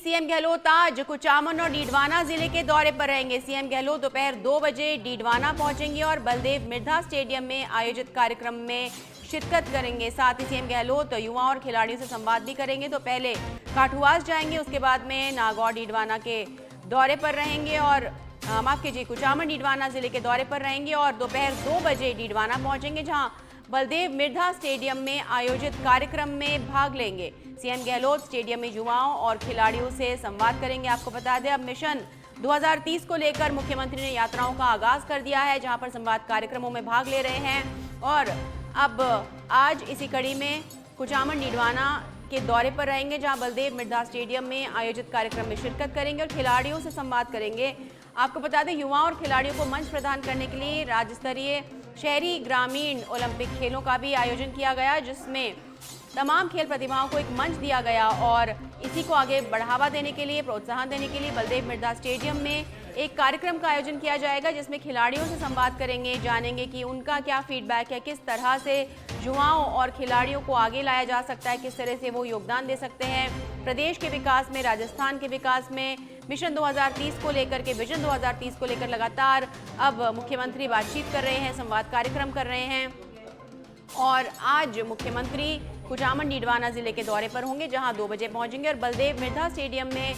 CM Gehlot आज कुचामन और डीडवाना जिले के दौरे पर रहेंगे। सीएम गहलोत दोपहर 2 बजे डीडवाना पहुंचेंगे और बलदेव मिर्धा स्टेडियम में आयोजित कार्यक्रम में शिरकत करेंगे। साथ ही सीएम गहलोत युवाओं और खिलाड़ियों से संवाद भी करेंगे। तो पहले काठुआस जाएंगे, उसके बाद में नागौर डीडवाना के दौरे पर रहेंगे और माफ कीजिए कुचामन डीडवाना जिले के दौरे पर रहेंगे और दोपहर 2 बजे डीडवाना पहुंचेंगे, जहां बलदेव मिर्धा स्टेडियम में आयोजित कार्यक्रम में भाग लेंगे। सीएम गहलोत स्टेडियम में युवाओं और खिलाड़ियों से संवाद करेंगे। आपको बता दें, अब मिशन 2030 को लेकर मुख्यमंत्री ने यात्राओं का आगाज कर दिया है, जहां पर संवाद कार्यक्रमों में भाग ले रहे हैं और अब आज इसी कड़ी में कुचामन डीडवाना के दौरे पर रहेंगे, जहां बलदेव मिर्धा स्टेडियम में आयोजित कार्यक्रम में शिरकत करेंगे और खिलाड़ियों से संवाद करेंगे। आपको बता दें, युवाओं और खिलाड़ियों को मंच प्रदान करने के लिए राज्य स्तरीय शहरी ग्रामीण ओलंपिक खेलों का भी आयोजन किया गया, जिसमें तमाम खेल प्रतिभाओं को एक मंच दिया गया और इसी को आगे बढ़ावा देने के लिए, प्रोत्साहन देने के लिए बलदेव मिर्धा स्टेडियम में एक कार्यक्रम का आयोजन किया जाएगा, जिसमें खिलाड़ियों से संवाद करेंगे, जानेंगे कि उनका क्या फीडबैक है, किस तरह से युवाओं और खिलाड़ियों को आगे लाया जा सकता है, किस तरह से वो योगदान दे सकते हैं प्रदेश के विकास में, राजस्थान के विकास में। मिशन 2030 को लेकर के, विजन 2030 को लेकर लगातार अब मुख्यमंत्री बातचीत कर रहे हैं, संवाद कार्यक्रम कर रहे हैं और आज मुख्यमंत्री कुचामन डीडवाना जिले के दौरे पर होंगे, जहां 2 बजे पहुंचेंगे और बलदेव मिर्धा स्टेडियम में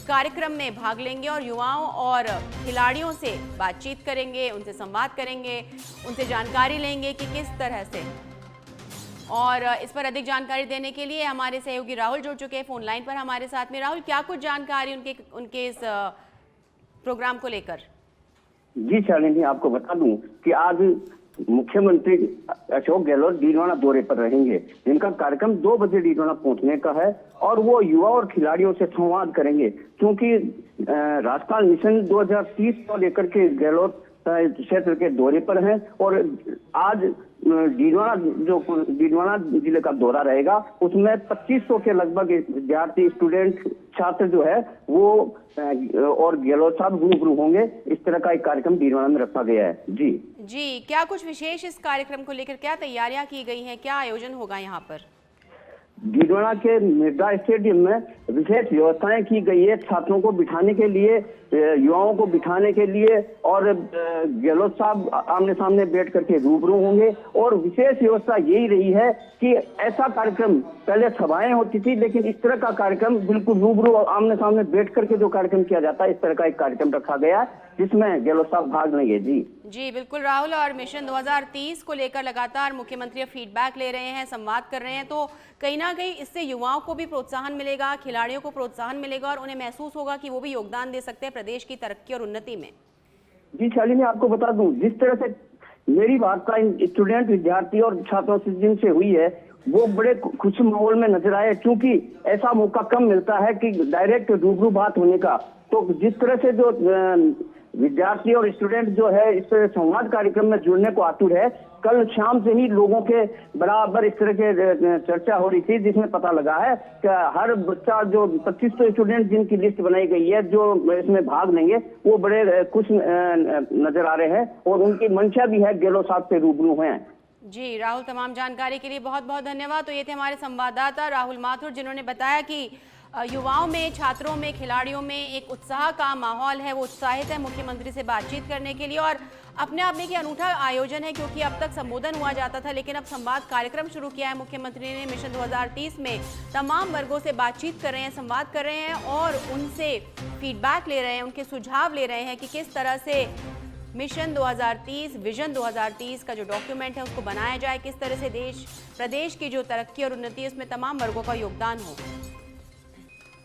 कार्यक्रम में भाग लेंगे और युवाओं और खिलाड़ियों से बातचीत करेंगे, उनसे संवाद करेंगे, उनसे जानकारी लेंगे कि किस तरह से। और इस पर अधिक जानकारी देने के लिए हमारे सहयोगी राहुल जुड़ चुके हैं फोन लाइन पर हमारे साथ में। राहुल, क्या कुछ जानकारी उनके इस प्रोग्राम को लेकर? जी शालिनी, आपको बता दूं कि आज मुख्यमंत्री अशोक गहलोत डीडवाना दौरे पर रहेंगे। इनका कार्यक्रम 2 बजे डीडवाना पहुंचने का है और वो युवा और खिलाड़ियों से संवाद करेंगे, क्योंकि राजस्थान मिशन 2030 को लेकर के गहलोत क्षेत्र के दौरे पर हैं और आज डीडवाना जिले का दौरा रहेगा। उसमें 2500 के लगभग विद्यार्थी, स्टूडेंट, छात्र जो है वो और गहलोत साहब रूबरू होंगे। इस तरह का एक कार्यक्रम डीडवाना में रखा गया है। जी, क्या कुछ विशेष इस कार्यक्रम को लेकर क्या तैयारियां की गई हैं, क्या आयोजन होगा यहाँ पर? डीडवाना के मिर्धा स्टेडियम में विशेष व्यवस्थाएं की गई है, छात्रों को बिठाने के लिए, युवाओं को बिठाने के लिए और गहलोत साहब आमने सामने बैठ करके रूबरू होंगे। और विशेष व्यवस्था यही रही है कि ऐसा कार्यक्रम, पहले सभाएं होती थी, लेकिन इस तरह का कार्यक्रम बिल्कुल रूबरू और आमने सामने बैठ करके जो कार्यक्रम किया जाता है, इस तरह का एक कार्यक्रम रखा गया है जिसमें गहलोत साहब भाग लेंगे। जी बिल्कुल राहुल, और मिशन 2030 को लेकर लगातार मुख्यमंत्री फीडबैक ले रहे हैं, संवाद कर रहे हैं, तो कहीं ना कहीं इससे युवाओं को भी प्रोत्साहन मिलेगा, खिलाड़ियों को प्रोत्साहन मिलेगा और उन्हें महसूस होगा कि वो भी योगदान दे सकते हैं प्रदेश की तरक्की और उन्नति में। जी शालिनी, आपको बता दूं, जिस तरह से मेरी वार्ता इन स्टूडेंट, विद्यार्थी और छात्रों से जिनसे हुई है, वो बड़े खुश माहौल में नजर आए, क्योंकि ऐसा मौका कम मिलता है कि डायरेक्ट रूबरू बात होने का। तो जिस तरह से जो विद्यार्थी और स्टूडेंट जो है इस संवाद कार्यक्रम में जुड़ने को आतुर है, कल शाम से ही लोगों के बराबर इस तरह के चर्चा हो रही थी, जिसमें पता लगा है कि हर बच्चा, जो 2500 स्टूडेंट जिनकी लिस्ट बनाई गई है जो इसमें भाग लेंगे, वो बड़े खुश नजर आ रहे हैं और उनकी मंशा भी है गहलोत साहब से रूबरू हैं। जी राहुल, तमाम जानकारी के लिए बहुत बहुत धन्यवाद। तो ये थे हमारे संवाददाता राहुल माथुर, जिन्होंने बताया कि युवाओं में, छात्रों में, खिलाड़ियों में एक उत्साह का माहौल है, वो उत्साहित है मुख्यमंत्री से बातचीत करने के लिए। और अपने आप में एक अनूठा आयोजन है, क्योंकि अब तक संबोधन हुआ जाता था, लेकिन अब संवाद कार्यक्रम शुरू किया है मुख्यमंत्री ने। मिशन 2030 में तमाम वर्गों से बातचीत कर रहे हैं, संवाद कर रहे हैं और उनसे फीडबैक ले रहे हैं, उनके सुझाव ले रहे हैं कि किस तरह से मिशन 2030, विजन 2030 का जो डॉक्यूमेंट है उसको बनाया जाए, किस तरह से प्रदेश की जो तरक्की और उन्नति है उसमें तमाम वर्गों का योगदान हो।